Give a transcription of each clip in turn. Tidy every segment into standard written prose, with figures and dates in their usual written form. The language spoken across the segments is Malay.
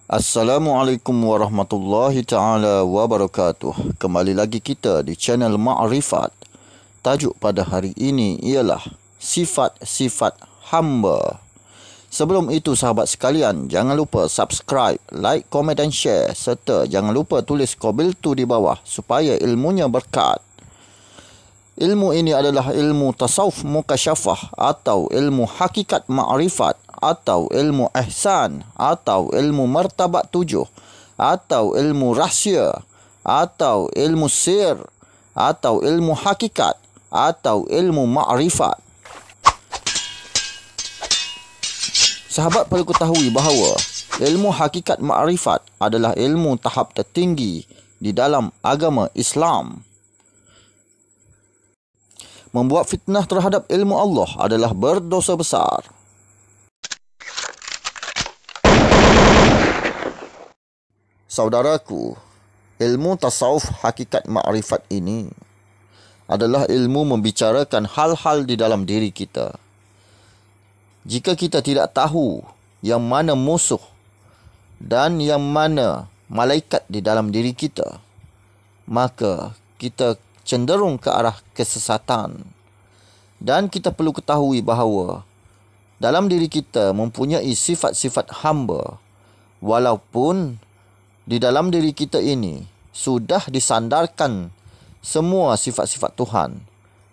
Assalamualaikum warahmatullahi ta'ala wabarakatuh. Kembali lagi kita di channel Ma'rifat. Tajuk pada hari ini ialah sifat-sifat hamba. Sebelum itu sahabat sekalian, jangan lupa subscribe, like, komen dan share. Serta jangan lupa tulis komentar di bawah supaya ilmunya berkat. Ilmu ini adalah ilmu tasawuf mukasyafah atau ilmu hakikat ma'rifat atau ilmu ihsan atau ilmu martabat 7 atau ilmu rahsia atau ilmu sir atau ilmu hakikat atau ilmu ma'rifat. Sahabat perlu ketahui bahawa ilmu hakikat ma'rifat adalah ilmu tahap tertinggi di dalam agama Islam. Membuat fitnah terhadap ilmu Allah adalah berdosa besar. Saudaraku, ilmu tasawuf hakikat ma'rifat ini adalah ilmu membicarakan hal-hal di dalam diri kita. Jika kita tidak tahu yang mana musuh dan yang mana malaikat di dalam diri kita, maka kita cenderung ke arah kesesatan. Dan kita perlu ketahui bahawa dalam diri kita mempunyai sifat-sifat hamba, walaupun di dalam diri kita ini sudah disandarkan semua sifat-sifat Tuhan,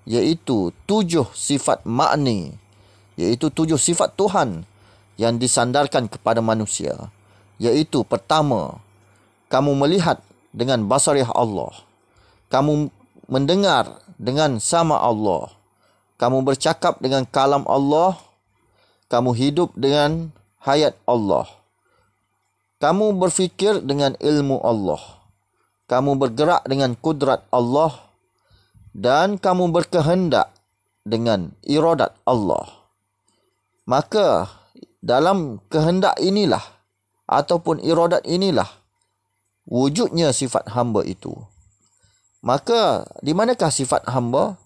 iaitu 7 sifat makni, iaitu 7 sifat Tuhan yang disandarkan kepada manusia. Iaitu pertama, kamu melihat dengan basariah Allah. Kamu mendengar dengan sama Allah. Kamu bercakap dengan kalam Allah. Kamu hidup dengan hayat Allah. Kamu berfikir dengan ilmu Allah. Kamu bergerak dengan kudrat Allah. Dan kamu berkehendak dengan iradat Allah. Maka dalam kehendak inilah ataupun iradat inilah wujudnya sifat hamba itu. Maka di manakah sifat hamba?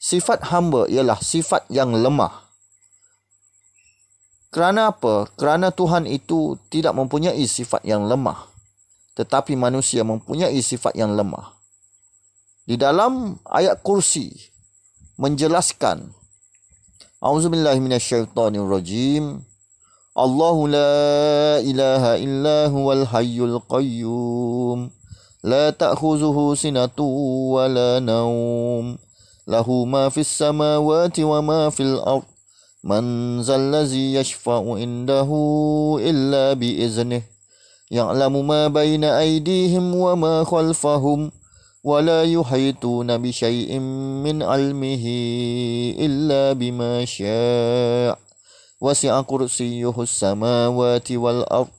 Sifat hamba ialah sifat yang lemah. Kerana apa? Kerana Tuhan itu tidak mempunyai sifat yang lemah, tetapi manusia mempunyai sifat yang lemah. Di dalam ayat kursi menjelaskan, A'udzubillahi minasyaitonirrajim. Allahu la ilaha illa huwal hayyul qayyum. La ta'khuzuhu sinatu wa la naum. Lahu ma fis samawati wa ma fil ard. Man zallazi yashfa'u indahu illa biiznih. Ya'lamu ma baina aydihim wa ma khalfahum. Wa la yuhituna bi syai'in min ilmihi illa bima syaa'. Wasi'a kursiyyuhus samawati wal ard.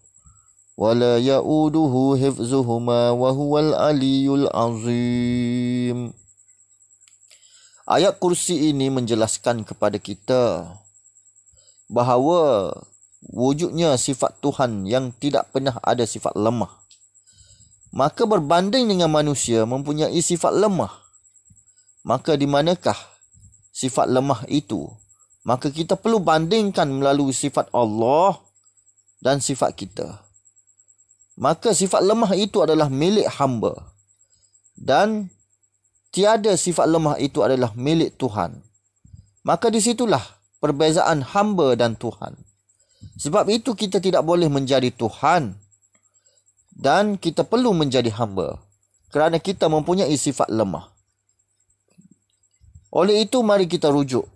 Wala ya'uduhu hifzuhuma wa huwal aliyul azim. Ayat kursi ini menjelaskan kepada kita bahawa wujudnya sifat Tuhan yang tidak pernah ada sifat lemah. Maka berbanding dengan manusia mempunyai sifat lemah. Maka di manakah sifat lemah itu? Maka kita perlu bandingkan melalui sifat Allah dan sifat kita. Maka sifat lemah itu adalah milik hamba. Dan tiada sifat lemah itu adalah milik Tuhan. Maka di situlah perbezaan hamba dan Tuhan. Sebab itu kita tidak boleh menjadi Tuhan. Dan kita perlu menjadi hamba. Kerana kita mempunyai sifat lemah. Oleh itu mari kita rujuk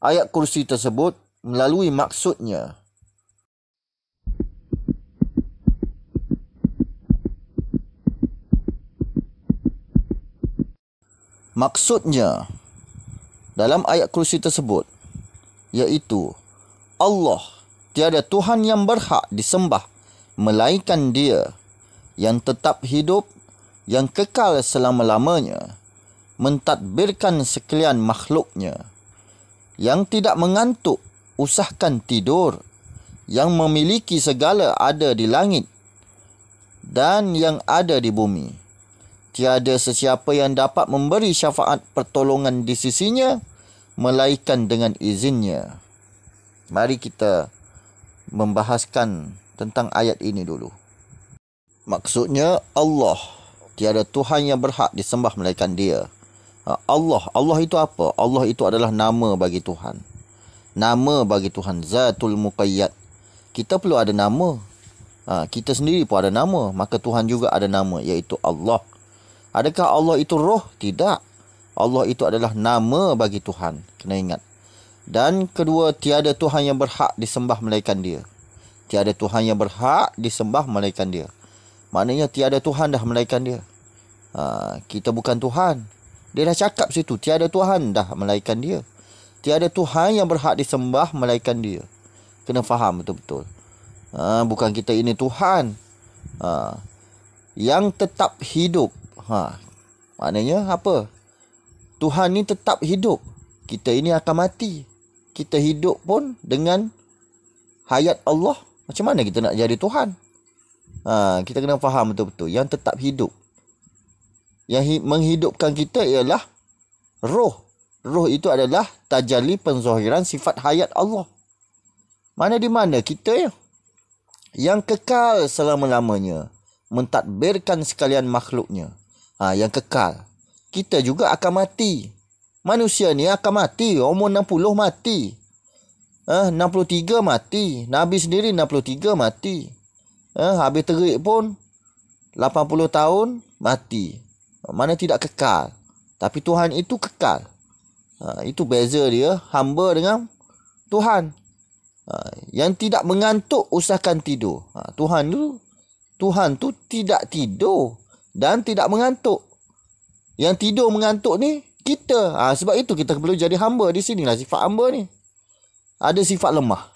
ayat kursi tersebut melalui maksudnya. Maksudnya dalam ayat kursi tersebut iaitu Allah, tiada Tuhan yang berhak disembah melainkan Dia yang tetap hidup, yang kekal selama-lamanya, mentadbirkan sekalian makhluknya, yang tidak mengantuk usahkan tidur, yang memiliki segala ada di langit dan yang ada di bumi. Tiada sesiapa yang dapat memberi syafaat pertolongan di sisinya melainkan dengan izinnya. Mari kita membahaskan tentang ayat ini dulu. Maksudnya Allah, tiada Tuhan yang berhak disembah melainkan Dia. Allah itu apa? Allah itu adalah nama bagi Tuhan. Nama bagi Tuhan, Zatul Muqayyad. Kita perlu ada nama. Kita sendiri pun ada nama, maka Tuhan juga ada nama, iaitu Allah. Adakah Allah itu roh? Tidak. Allah itu adalah nama bagi Tuhan. Kena ingat. Dan kedua, tiada Tuhan yang berhak disembah melainkan Dia. Tiada Tuhan yang berhak disembah melainkan Dia. Maknanya tiada Tuhan dah melainkan Dia. Kita bukan Tuhan. Dia dah cakap situ, tiada Tuhan dah melainkan Dia. Tiada Tuhan yang berhak disembah melainkan Dia. Kena faham betul-betul. Bukan kita ini Tuhan. Yang tetap hidup. Maknanya apa? Tuhan ni tetap hidup. Kita ini akan mati. Kita hidup pun dengan hayat Allah. Macam mana kita nak jadi Tuhan? Kita kena faham betul-betul. Yang tetap hidup. Yang menghidupkan kita ialah roh. Roh itu adalah tajalli penzahiran sifat hayat Allah. Mana di mana kita ya? Yang kekal selama-lamanya. Mentadbirkan sekalian makhluknya. Yang kekal. Kita juga akan mati. Manusia ni akan mati. Umur 60 mati. 63 mati. Nabi sendiri 63 mati. Habis terik pun 80 tahun mati. Mana tidak kekal. Tapi Tuhan itu kekal. Itu beza dia hamba dengan Tuhan. Yang tidak mengantuk usahakan tidur. Tuhan tu tidak tidur dan tidak mengantuk. Yang tidur mengantuk ni kita. Sebab itu kita perlu jadi hamba. Di sinilah sifat hamba ni. Ada sifat lemah.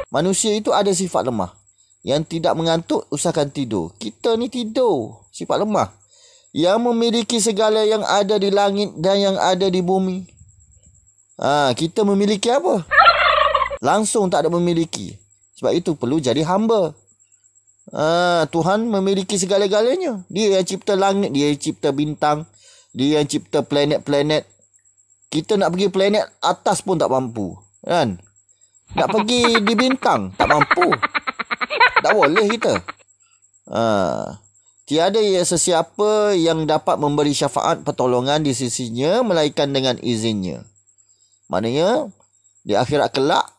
Manusia itu ada sifat lemah. Yang tidak mengantuk usahakan tidur. Kita ni tidur. Sifat lemah. Yang memiliki segala yang ada di langit dan yang ada di bumi. Kita memiliki apa? Langsung tak ada memiliki. Sebab itu perlu jadi hamba. Tuhan memiliki segala-galanya. Dia yang cipta langit, Dia yang cipta bintang, Dia yang cipta planet-planet. Kita nak pergi planet atas pun tak mampu, kan? Nak pergi di bintang tak mampu. Tak boleh kita. Tiada sesiapa yang dapat memberi syafaat pertolongan di sisinya melainkan dengan izinnya. Maknanya di akhirat kelak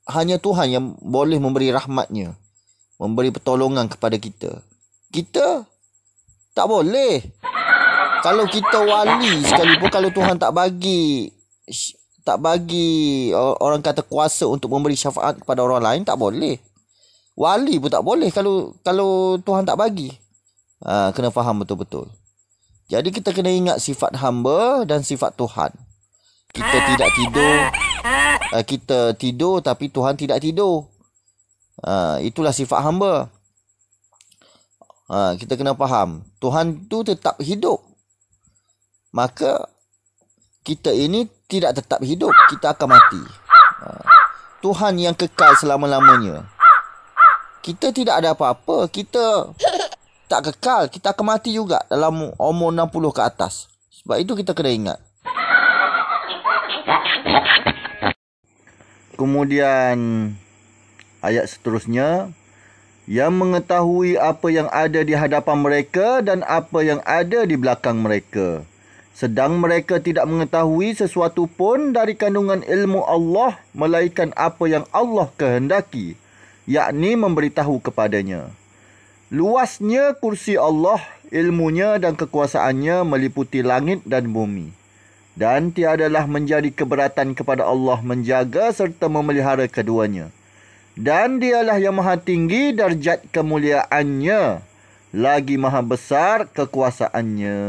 hanya Tuhan yang boleh memberi rahmatnya, memberi pertolongan kepada kita. Kita tak boleh. Kalau kita wali sekalipun, kalau Tuhan tak bagi orang kata kuasa untuk memberi syafaat kepada orang lain, tak boleh. Wali pun tak boleh kalau Tuhan tak bagi. Kena faham betul-betul. Jadi kita kena ingat sifat hamba dan sifat Tuhan. Kita tidak tidur. Kita tidur tapi Tuhan tidak tidur. Itulah sifat hamba. Kita kena faham. Tuhan tu tetap hidup. Maka kita ini tidak tetap hidup. Kita akan mati. Tuhan yang kekal selama-lamanya. Kita tidak ada apa-apa. Kita tak kekal. Kita akan mati juga dalam umur 60 ke atas. Sebab itu kita kena ingat. Kemudian ayat seterusnya, yang mengetahui apa yang ada di hadapan mereka dan apa yang ada di belakang mereka. Sedang mereka tidak mengetahui sesuatu pun dari kandungan ilmu Allah melainkan apa yang Allah kehendaki, yakni memberitahu kepadanya. Luasnya kursi Allah, ilmunya dan kekuasaannya meliputi langit dan bumi. Dan tiadalah menjadi keberatan kepada Allah menjaga serta memelihara keduanya. Dan dialah yang maha tinggi darjat kemuliaannya, lagi maha besar kekuasaannya.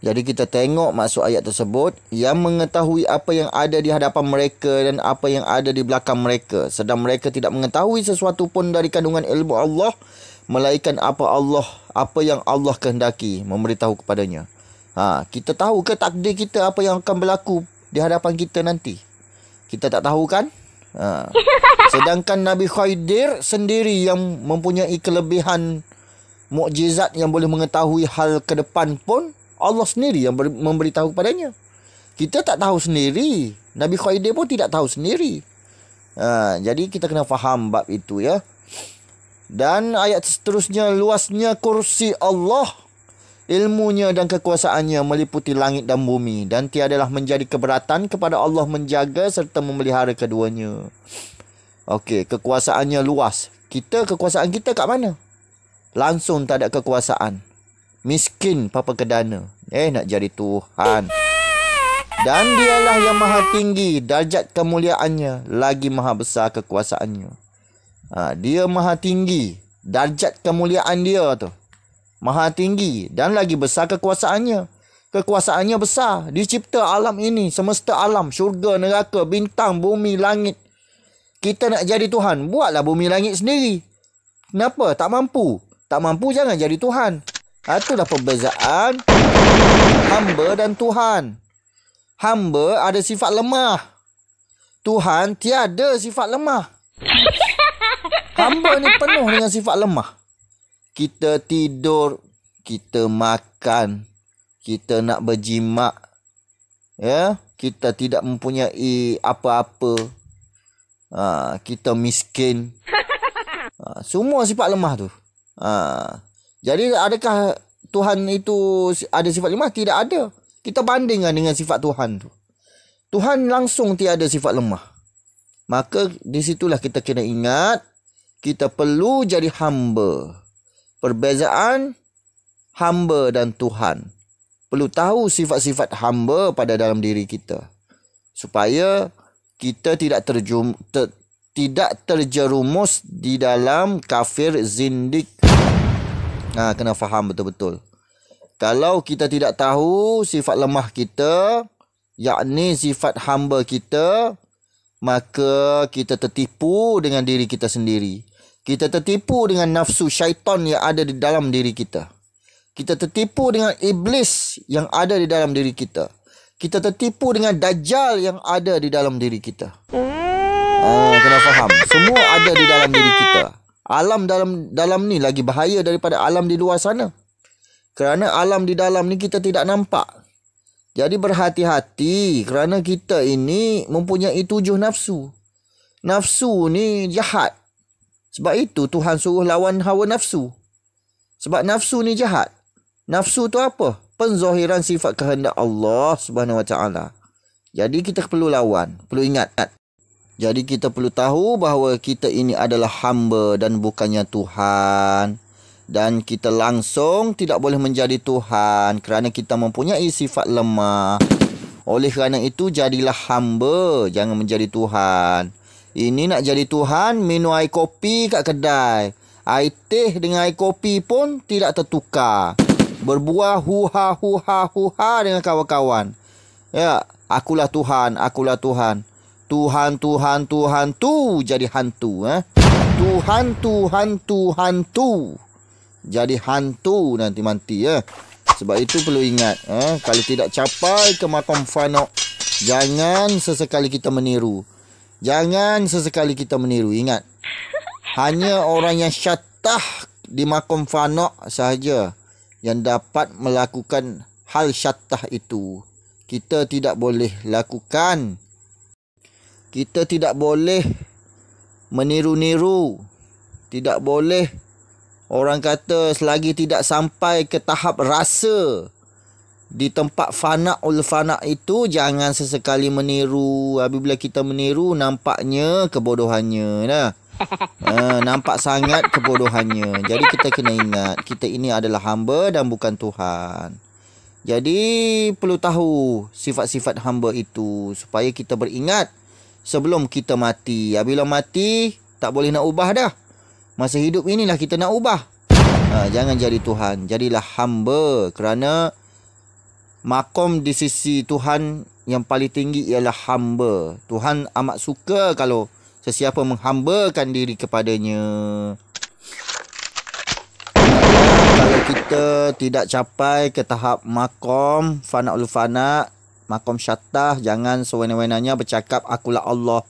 Jadi kita tengok maksud ayat tersebut, yang mengetahui apa yang ada di hadapan mereka dan apa yang ada di belakang mereka. Sedang mereka tidak mengetahui sesuatu pun dari kandungan ilmu Allah, melainkan apa yang Allah kehendaki memberitahu kepadanya. Kita tahu ke takdir kita apa yang akan berlaku di hadapan kita nanti? Kita tak tahu kan? Sedangkan Nabi Khidir sendiri yang mempunyai kelebihan mukjizat yang boleh mengetahui hal ke depan pun Allah sendiri yang memberitahu kepadanya. Kita tak tahu sendiri. Nabi Khidir pun tidak tahu sendiri. Jadi kita kena faham bab itu ya. Dan ayat seterusnya, luasnya kursi Allah, ilmunya dan kekuasaannya meliputi langit dan bumi, dan tiadalah menjadi keberatan kepada Allah menjaga serta memelihara keduanya. Okey, kekuasaannya luas. Kekuasaan kita kat mana? Langsung tak ada kekuasaan. Miskin papa kedana. Nak jadi Tuhan. Dan dialah yang maha tinggi darjat kemuliaannya, lagi maha besar kekuasaannya. Dia maha tinggi, darjat kemuliaan dia tu maha tinggi, dan lagi besar kekuasaannya. Kekuasaannya besar. Dicipta alam ini, semesta alam, syurga, neraka, bintang, bumi, langit. Kita nak jadi Tuhan, buatlah bumi langit sendiri. Kenapa? Tak mampu. Tak mampu, jangan jadi Tuhan. Itulah perbezaan hamba dan Tuhan. Hamba ada sifat lemah. Tuhan tiada sifat lemah. Hamba ni penuh dengan sifat lemah. Kita tidur, kita makan, kita nak berjimat, ya, kita tidak mempunyai apa-apa. Kita miskin. Semua sifat lemah tu. Jadi adakah Tuhan itu ada sifat lemah? Tidak ada. Kita bandingkan dengan sifat Tuhan tu. Tuhan langsung tiada sifat lemah. Maka di situlah kita kena ingat, kita perlu jadi hamba. Perbezaan hamba dan Tuhan. Perlu tahu sifat-sifat hamba pada dalam diri kita, supaya kita tidak terjerumus di dalam kafir zindik. Kena faham betul-betul. Kalau kita tidak tahu sifat lemah kita, yakni sifat hamba kita, maka kita tertipu dengan diri kita sendiri. Kita tertipu dengan nafsu syaitan yang ada di dalam diri kita. Kita tertipu dengan iblis yang ada di dalam diri kita. Kita tertipu dengan dajjal yang ada di dalam diri kita. Kena faham. Semua ada di dalam diri kita. Alam dalam ni lagi bahaya daripada alam di luar sana. Kerana alam di dalam ni kita tidak nampak. Jadi berhati-hati, kerana kita ini mempunyai 7 nafsu. Nafsu ni jahat. Sebab itu Tuhan suruh lawan hawa nafsu. Sebab nafsu ni jahat. Nafsu tu apa? Penzahiran sifat kehendak Allah Subhanahu Wa Taala. Jadi kita perlu lawan, perlu ingat. Jadi kita perlu tahu bahawa kita ini adalah hamba dan bukannya Tuhan. Dan kita langsung tidak boleh menjadi Tuhan kerana kita mempunyai sifat lemah. Oleh kerana itu jadilah hamba, jangan menjadi Tuhan. Ini nak jadi Tuhan, minum air kopi kat kedai. Air teh dengan air kopi pun tidak tertukar. Berbuah huha dengan kawan-kawan. Ya, akulah Tuhan, akulah Tuhan. Tuhan tu jadi hantu. Tuhan tu jadi hantu nanti-nanti. Sebab itu perlu ingat. Kalau tidak capai ke maqam fana', jangan sesekali kita meniru. Jangan sesekali kita meniru. Ingat, hanya orang yang syatah di maqam fana' sahaja yang dapat melakukan hal syatah itu. Kita tidak boleh lakukan. Kita tidak boleh meniru-niru. Tidak boleh, orang kata, selagi tidak sampai ke tahap rasa di tempat fana'ul fana' itu, jangan sesekali meniru. Apabila kita meniru, nampaknya kebodohannya. Nampak sangat kebodohannya. Jadi kita kena ingat, kita ini adalah hamba dan bukan Tuhan. Jadi perlu tahu sifat-sifat hamba itu, supaya kita beringat sebelum kita mati. Apabila mati, tak boleh nak ubah dah. Masa hidup inilah kita nak ubah. Jangan jadi Tuhan, jadilah hamba. Kerana makom di sisi Tuhan yang paling tinggi ialah hamba. Tuhan amat suka kalau sesiapa menghambakan diri kepadanya. Kalau kita tidak capai ke tahap makom fana'ul fana', makom syatah, jangan sewenang-wenangnya bercakap akulah Allah.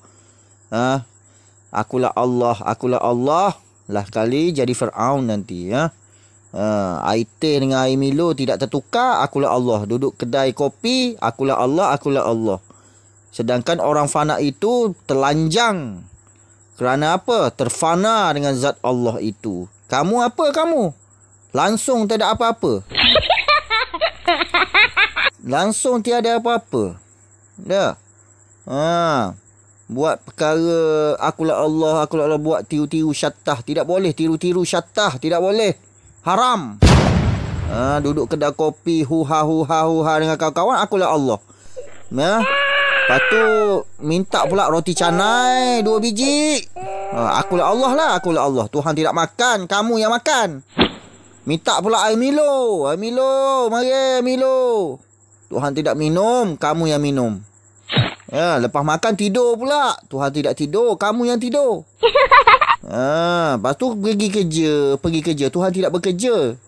Akulah Allah, akulah Allah. Lah kali jadi Fir'aun nanti. Air teh dengan air Milo tidak tertukar, akulah Allah. Duduk kedai kopi, akulah Allah, akulah Allah. Sedangkan orang fana' itu telanjang Kerana apa? Terfana dengan zat Allah itu. Kamu apa kamu? Langsung tiada apa-apa. Langsung tiada apa-apa. Dah. Buat perkara akulah Allah buat tiru-tiru syattah. Tidak boleh tiru-tiru syattah. Tidak boleh. Haram. Duduk kedai kopi huha dengan kawan-kawan akulah Allah. Lepas tu minta pula roti canai 2 biji. Akulah Allah lah, akulah Allah. Tuhan tidak makan, kamu yang makan. Minta pula air Milo. Air Milo, mari air Milo. Tuhan tidak minum, kamu yang minum. Lepas makan tidur pula. Tuhan tidak tidur, kamu yang tidur. Lepas tu pergi kerja. Tuhan tidak bekerja.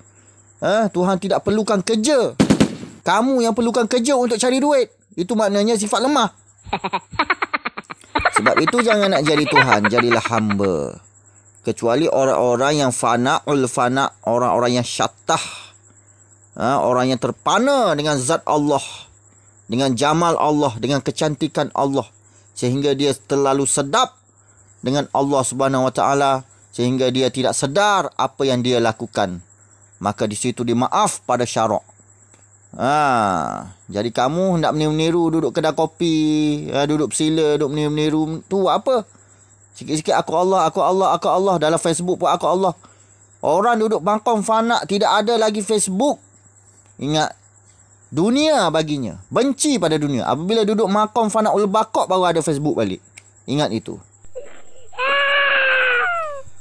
Tuhan tidak perlukan kerja. Kamu yang perlukan kerja untuk cari duit. Itu maknanya sifat lemah. Sebab itu jangan nak jadi Tuhan, jadilah hamba. Kecuali orang-orang yang fana'ul fana', orang-orang yang syattah. Orang yang terpana dengan zat Allah, dengan jamal Allah, dengan kecantikan Allah, sehingga dia terlalu sedap dengan Allah Subhanahu Wa Taala, sehingga dia tidak sedar apa yang dia lakukan. Maka di situ dia maaf pada syarak. Jadi kamu hendak meniru-niru, duduk kedai kopi, duduk bersila, duduk meniru-niru tu apa? Sikit-sikit aku Allah dalam Facebook pun aku Allah. Orang duduk bangkong fana, tidak ada lagi Facebook. Ingat, dunia baginya, benci pada dunia. Apabila duduk makom fana ul baqaq baru ada Facebook balik. Ingat itu.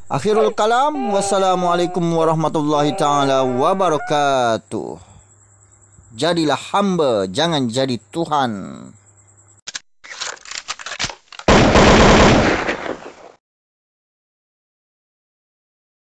Akhirul kalam. Wassalamualaikum warahmatullahi taala wabarakatuh. Jadilah hamba, jangan jadi Tuhan.